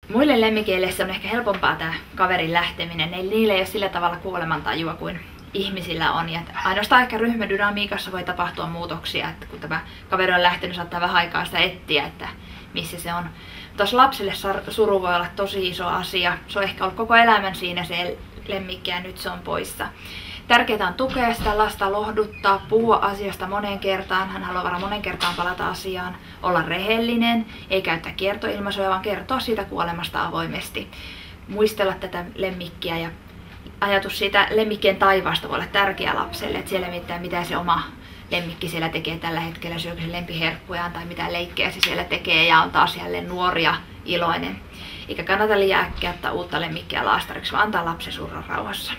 Muille lemmikeille se on ehkä helpompaa tämä kaverin lähteminen. Niillä ei ole sillä tavalla kuolemantajua kuin ihmisillä on. Ja ainoastaan ehkä ryhmädynamiikassa voi tapahtua muutoksia, että kun tämä kaveri on lähtenyt, saattaa vähän aikaa sitä etsiä, että missä se on. Mutta lapselle suru voi olla tosi iso asia. Se on ehkä ollut koko elämän siinä se lemmikki ja nyt se on poissa. Tärkeää on tukea sitä lasta, lohduttaa, puhua asiasta moneen kertaan. Hän haluaa varmaan monen kertaan palata asiaan, olla rehellinen, ei käyttää kiertoilmaisuja, vaan kertoa siitä kuolemasta avoimesti. Muistella tätä lemmikkiä ja ajatus siitä lemmikkien taivaasta voi olla tärkeä lapselle, että siellä mitään mitä se oma lemmikki siellä tekee tällä hetkellä, syökö se lempiherkkujaan tai mitä leikkejä se siellä tekee ja on taas jälleen nuori ja iloinen. Eikä kannata liian äkkiä ottaa uutta lemmikkiä laastariksi, vaan antaa lapsen surra rauhassa.